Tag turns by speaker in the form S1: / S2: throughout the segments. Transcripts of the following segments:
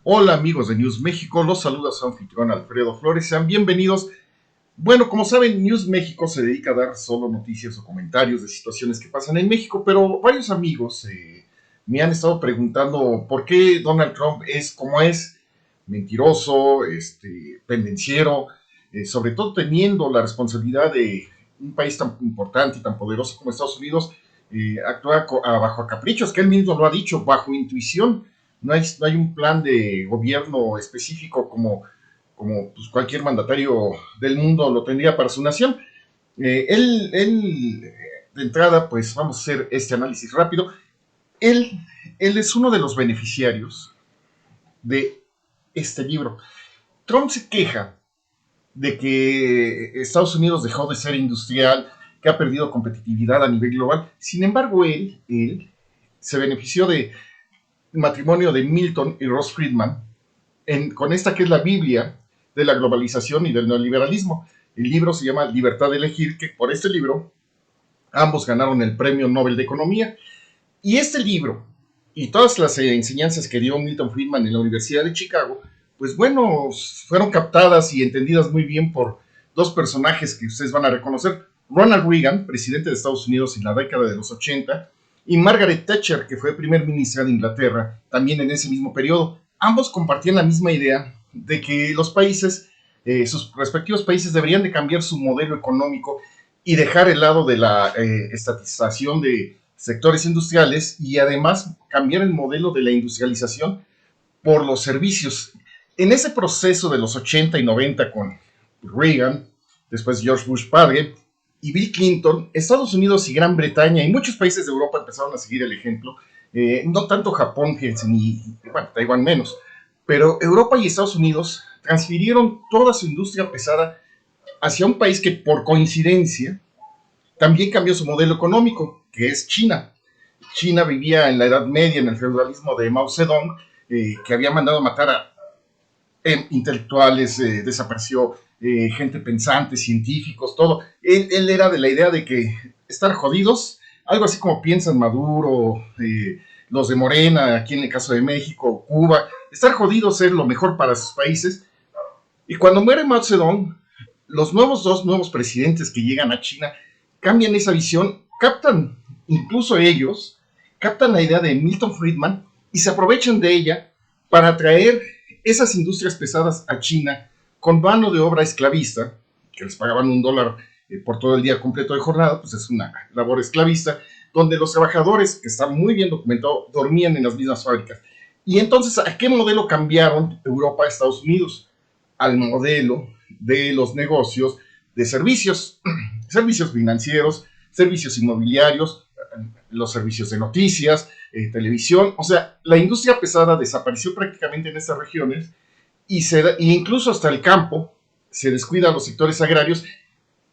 S1: Hola amigos de News México, los saluda su anfitrión Alfredo Flores, sean bienvenidos. Bueno, como saben, News México se dedica a dar solo noticias o comentarios de situaciones que pasan en México, pero varios amigos me han estado preguntando por qué Donald Trump es como es, mentiroso, pendenciero, sobre todo teniendo la responsabilidad de un país tan importante y tan poderoso como Estados Unidos, actúa bajo caprichos, que él mismo lo ha dicho, bajo intuición. No hay un plan de gobierno específico como pues, cualquier mandatario del mundo lo tendría para su nación. De entrada, pues vamos a hacer este análisis rápido. Él, él es uno de los beneficiarios de este libro. Trump se queja de que Estados Unidos dejó de ser industrial, que ha perdido competitividad a nivel global. Sin embargo, él se benefició de matrimonio de Milton y Ross Friedman con esta que es la Biblia de la globalización y del neoliberalismo. El libro se llama Libertad de Elegir, que por este libro ambos ganaron el Premio Nobel de Economía. Y este libro y todas las enseñanzas que dio Milton Friedman en la Universidad de Chicago, pues bueno, fueron captadas y entendidas muy bien por dos personajes que ustedes van a reconocer. Ronald Reagan, presidente de Estados Unidos en la década de los 80, y Margaret Thatcher, que fue primer ministra de Inglaterra, también en ese mismo periodo. Ambos compartían la misma idea de que los países, sus respectivos países, deberían de cambiar su modelo económico y dejar el lado de la estatización de sectores industriales y además cambiar el modelo de la industrialización por los servicios. En ese proceso de los 80 y 90 con Reagan, después George Bush padre y Bill Clinton, Estados Unidos y Gran Bretaña y muchos países de Europa empezaron a seguir el ejemplo. No tanto Japón, ni bueno, Taiwán menos, pero Europa y Estados Unidos transfirieron toda su industria pesada hacia un país que por coincidencia también cambió su modelo económico, que es China. China vivía en la Edad Media, en el feudalismo de Mao Zedong, que había mandado matar a intelectuales, desapareció gente pensante, científicos, todo. Él era de la idea de que estar jodidos, algo así como piensan Maduro, los de Morena, aquí en el caso de México, Cuba, estar jodidos es lo mejor para sus países. Y cuando muere Mao Zedong, los dos nuevos presidentes que llegan a China cambian esa visión, captan, incluso ellos, captan la idea de Milton Friedman y se aprovechan de ella para traer esas industrias pesadas a China con mano de obra esclavista, que les pagaban $1 por todo el día completo de jornada, pues es una labor esclavista, donde los trabajadores, que está muy bien documentado, dormían en las mismas fábricas. Y entonces, ¿a qué modelo cambiaron Europa a Estados Unidos? Al modelo de los negocios de servicios, servicios financieros, servicios inmobiliarios, los servicios de noticias, televisión. O sea, la industria pesada desapareció prácticamente en estas regiones y incluso hasta el campo se descuida los sectores agrarios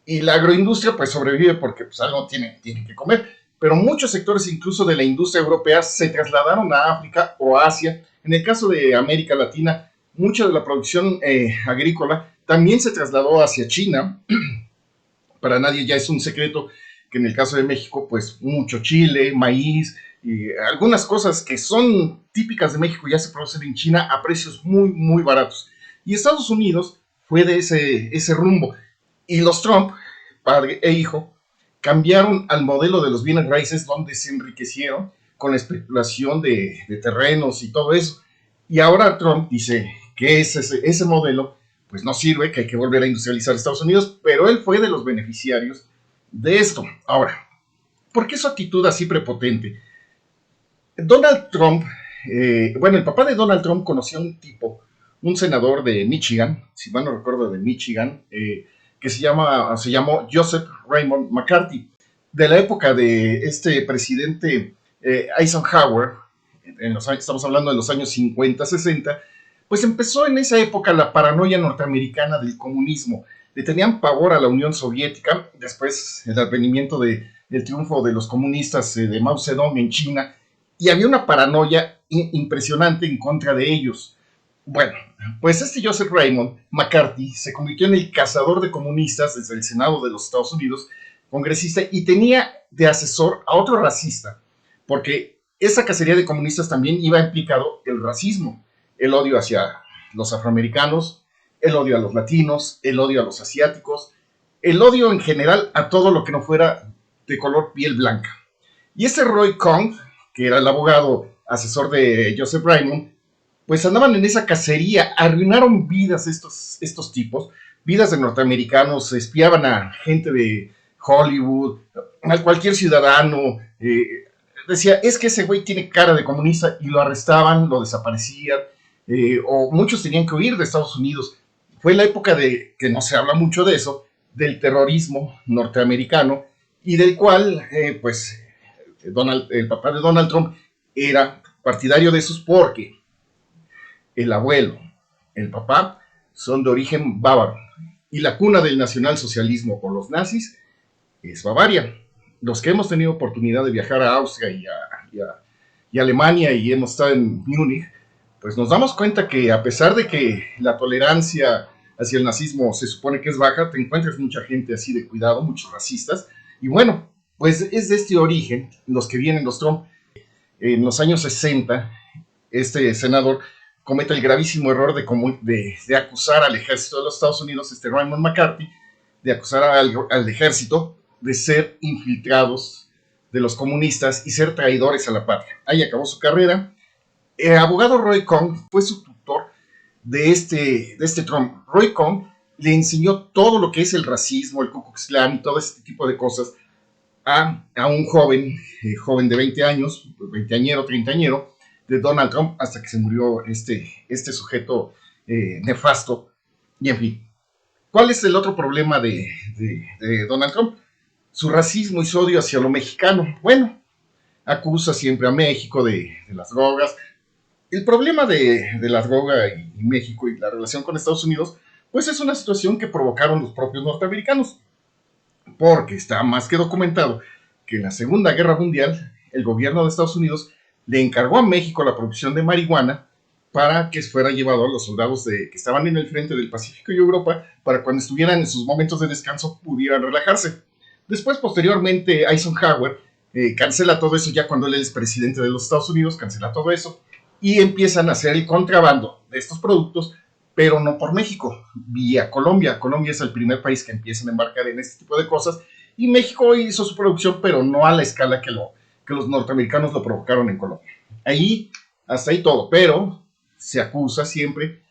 S1: y la agroindustria pues sobrevive porque pues algo tiene que comer. Pero muchos sectores incluso de la industria europea se trasladaron a África o a Asia. En el caso de América Latina, mucha de la producción agrícola también se trasladó hacia China. Para nadie ya es un secreto que en el caso de México, pues mucho chile, maíz, y algunas cosas que son típicas de México ya se producen en China a precios muy, muy baratos. Y Estados Unidos fue de ese rumbo. Y los Trump, padre e hijo, cambiaron al modelo de los bienes raíces donde se enriquecieron con la especulación de terrenos y todo eso. Y ahora Trump dice que ese modelo pues no sirve, que hay que volver a industrializar Estados Unidos, pero él fue de los beneficiarios de esto. Ahora, ¿por qué su actitud así prepotente? Donald Trump, bueno, el papá de Donald Trump conoció a un tipo, un senador de Michigan, si mal no recuerdo de Michigan, que se llamó Joseph Raymond McCarthy, de la época de este presidente Eisenhower, estamos hablando de los años 50, 60, pues empezó en esa época la paranoia norteamericana del comunismo. Le tenían pavor a la Unión Soviética, después el advenimiento del triunfo de los comunistas de Mao Zedong en China, y había una paranoia impresionante en contra de ellos. Bueno, pues este Joseph Raymond McCarthy se convirtió en el cazador de comunistas desde el Senado de los Estados Unidos, congresista, y tenía de asesor a otro racista, porque esa cacería de comunistas también iba implicado el racismo. el odio hacia los afroamericanos, el odio a los latinos, el odio a los asiáticos, el odio en general a todo lo que no fuera de color piel blanca. Y ese Roy Cohn, que era el abogado asesor de Joseph Raymond, pues andaban en esa cacería, arruinaron vidas estos tipos, vidas de norteamericanos, espiaban a gente de Hollywood, a cualquier ciudadano, decía, es que ese güey tiene cara de comunista, y lo arrestaban, lo desaparecían, o muchos tenían que huir de Estados Unidos. Fue la época de, que no se habla mucho de eso, del terrorismo norteamericano, y del cual, pues, el papá de Donald Trump era partidario de esos porque el abuelo, el papá, son de origen bávaro, y la cuna del nacionalsocialismo por los nazis es Bavaria. Los que hemos tenido oportunidad de viajar a Austria y a Alemania y hemos estado en Múnich, pues nos damos cuenta que a pesar de que la tolerancia hacia el nazismo se supone que es baja, te encuentras mucha gente así de cuidado, muchos racistas, y bueno, pues es de este origen los que vienen los Trump. En los años 60, este senador comete el gravísimo error de acusar al ejército de los Estados Unidos, Raymond McCarthy, de acusar al ejército de ser infiltrados de los comunistas y ser traidores a la patria. Ahí acabó su carrera. El abogado Roy Cohn fue su tutor de este Trump. Roy Cohn le enseñó todo lo que es el racismo, el Ku Klux Klan y todo este tipo de cosas a un joven de 20 años, veinteañero, treintañero, de Donald Trump, hasta que se murió este sujeto nefasto. Y en fin, ¿cuál es el otro problema de Donald Trump? Su racismo y su odio hacia lo mexicano. Bueno, acusa siempre a México de las drogas. El problema de la droga y México y la relación con Estados Unidos, pues es una situación que provocaron los propios norteamericanos, porque está más que documentado que en la Segunda Guerra Mundial el gobierno de Estados Unidos le encargó a México la producción de marihuana para que fuera llevado a los soldados que estaban en el frente del Pacífico y Europa, para cuando estuvieran en sus momentos de descanso pudieran relajarse. Después, posteriormente, Eisenhower cancela todo eso ya cuando él es presidente de los Estados Unidos, cancela todo eso, y empiezan a hacer el contrabando de estos productos, pero no por México, vía Colombia. Colombia es el primer país que empiezan a embarcar en este tipo de cosas, y México hizo su producción, pero no a la escala que los norteamericanos lo provocaron en Colombia. Ahí, hasta ahí todo, pero se acusa siempre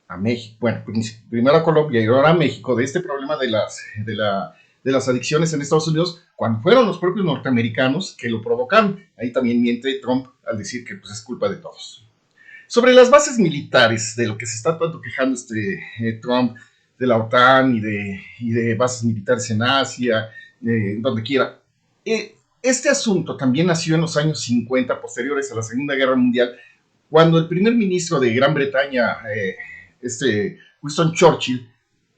S1: a México, bueno, primero a Colombia y ahora a México, de este problema de las adicciones en Estados Unidos, cuando fueron los propios norteamericanos que lo provocaron. Ahí también miente Trump al decir que pues, es culpa de todos. Sobre las bases militares, de lo que se está tanto quejando Trump, de la OTAN y de bases militares en Asia, donde quiera. Este asunto también nació en los años 50, posteriores a la Segunda Guerra Mundial, cuando el primer ministro de Gran Bretaña, Winston Churchill,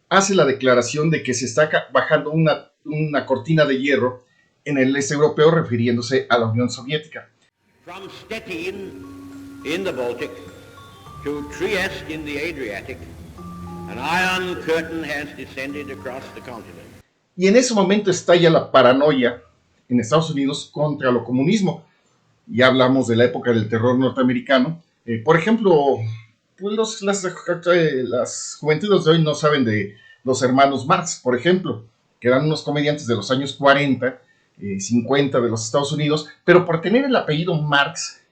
S1: hace la declaración de que se está bajando una cortina de hierro en el este europeo, refiriéndose a la Unión Soviética.
S2: From Stettin in the Baltic to Trieste in the Adriatic, an iron curtain has descended across the continent.
S1: Y en ese momento estalla la paranoia en Estados Unidos contra lo comunismo. Ya hablamos de la época del terror norteamericano. Por ejemplo, pues las juventudes de hoy no saben de los hermanos Marx, por ejemplo, que eran unos comediantes de los años 40, 50 de los Estados Unidos, pero por tener el apellido Marx,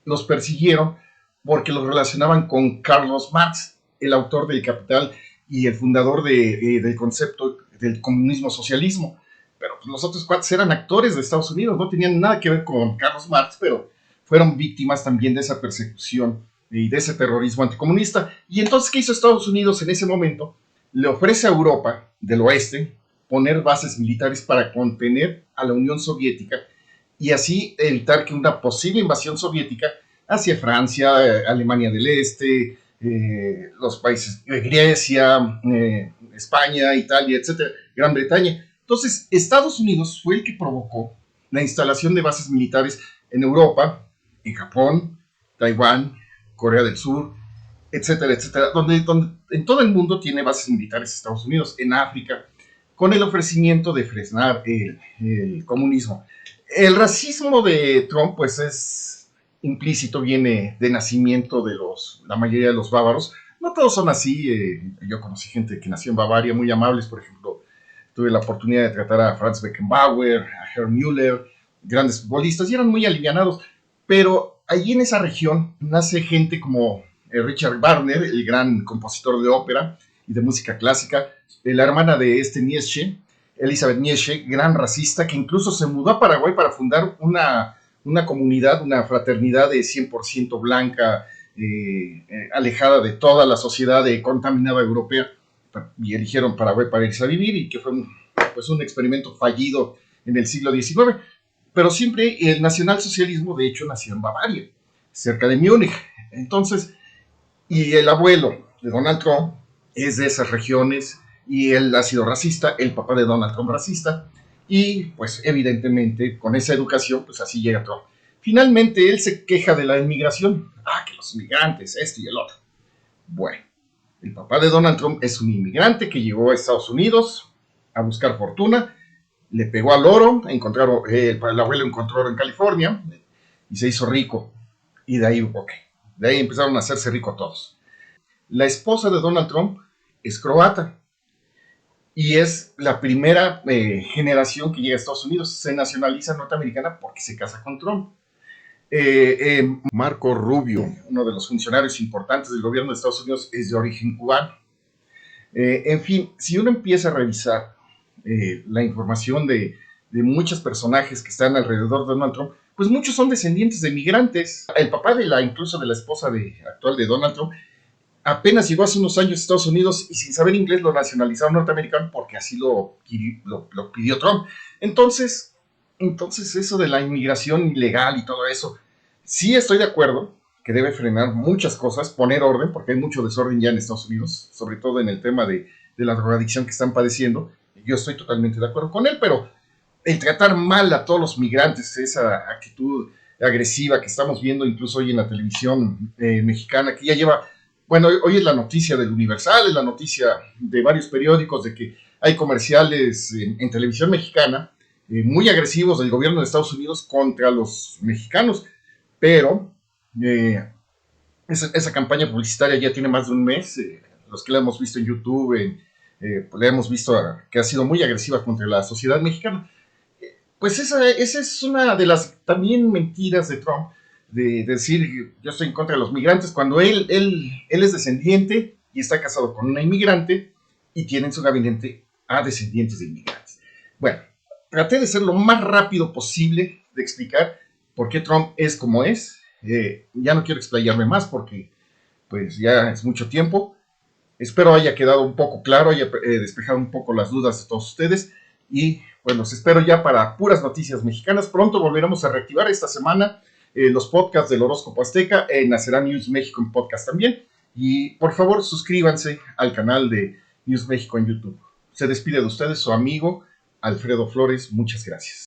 S1: los persiguieron porque los relacionaban con Carlos Marx, el autor del Capital y el fundador del concepto del comunismo-socialismo. Pero pues, los otros cuates eran actores de Estados Unidos, no tenían nada que ver con Carlos Marx, pero fueron víctimas también de esa persecución y de ese terrorismo anticomunista. Y entonces, ¿qué hizo Estados Unidos en ese momento? Le ofrece a Europa del oeste poner bases militares para contener a la Unión Soviética y así evitar que una posible invasión soviética hacia Francia, Alemania del Este, los países de Grecia, España, Italia, etcétera, Gran Bretaña. Entonces, Estados Unidos fue el que provocó la instalación de bases militares en Europa, en Japón, Taiwán, Corea del Sur, etcétera, etcétera, donde en todo el mundo tiene bases militares Estados Unidos, en África, con el ofrecimiento de frenar el comunismo. El racismo de Trump, pues implícito viene de nacimiento de la mayoría de los bávaros. No todos son así. Yo conocí gente que nació en Bavaria, muy amables. Por ejemplo, tuve la oportunidad de tratar a Franz Beckenbauer, a Herr Müller, grandes futbolistas, y eran muy alivianados. Pero allí en esa región nace gente como Richard Wagner, el gran compositor de ópera y de música clásica, la hermana de Nietzsche, Elizabeth Nietzsche, gran racista, que incluso se mudó a Paraguay para fundar una comunidad, una fraternidad de 100% blanca, alejada de toda la sociedad contaminada europea, y eligieron Paraguay para irse a vivir, y que fue un experimento fallido en el siglo XIX. Pero siempre el nacionalsocialismo, de hecho, nació en Bavaria, cerca de Múnich. Entonces, y el abuelo de Donald Trump es de esas regiones, y él ha sido racista, el papá de Donald Trump racista, y pues evidentemente con esa educación, pues así llega Trump. Finalmente él se queja de la inmigración, que los inmigrantes, esto y el otro. Bueno, el papá de Donald Trump es un inmigrante que llegó a Estados Unidos a buscar fortuna, le pegó al oro, el abuelo encontró oro en California y se hizo rico. Y de ahí empezaron a hacerse ricos todos. La esposa de Donald Trump es croata y es la primera generación que llega a Estados Unidos. Se nacionaliza norteamericana porque se casa con Trump. Marco Rubio, uno de los funcionarios importantes del gobierno de Estados Unidos, es de origen cubano. En fin, si uno empieza a revisar la información de muchos personajes que están alrededor de Donald Trump, pues muchos son descendientes de migrantes. El papá incluso de la esposa actual de Donald Trump apenas llegó hace unos años a Estados Unidos y sin saber inglés lo nacionalizaron norteamericano porque así lo pidió Trump. Entonces eso de la inmigración ilegal y todo eso, sí estoy de acuerdo que debe frenar muchas cosas, poner orden, porque hay mucho desorden ya en Estados Unidos, sobre todo en el tema de la drogadicción que están padeciendo. Yo estoy totalmente de acuerdo con él, pero el tratar mal a todos los migrantes, esa actitud agresiva que estamos viendo incluso hoy en la televisión mexicana, que ya lleva, bueno, hoy es la noticia del Universal, es la noticia de varios periódicos de que hay comerciales en televisión mexicana muy agresivos del gobierno de Estados Unidos contra los mexicanos, pero esa campaña publicitaria ya tiene más de un mes. Los que la hemos visto en YouTube, la hemos visto que ha sido muy agresiva contra la sociedad mexicana. Pues esa es una de las también mentiras de Trump, de decir yo estoy en contra de los migrantes, cuando él es descendiente y está casado con una inmigrante y tiene en su gabinete a descendientes de inmigrantes. Bueno, traté de ser lo más rápido posible de explicar por qué Trump es como es. Ya no quiero explayarme más porque pues ya es mucho tiempo. Espero haya quedado un poco claro, haya despejado un poco las dudas de todos ustedes, y pues los espero ya para puras noticias mexicanas. Pronto volveremos a reactivar esta semana los podcasts del Horóscopo Azteca. Nacerá News México en podcast también, y por favor suscríbanse al canal de News México en YouTube. Se despide de ustedes su amigo Alfredo Flores. Muchas gracias.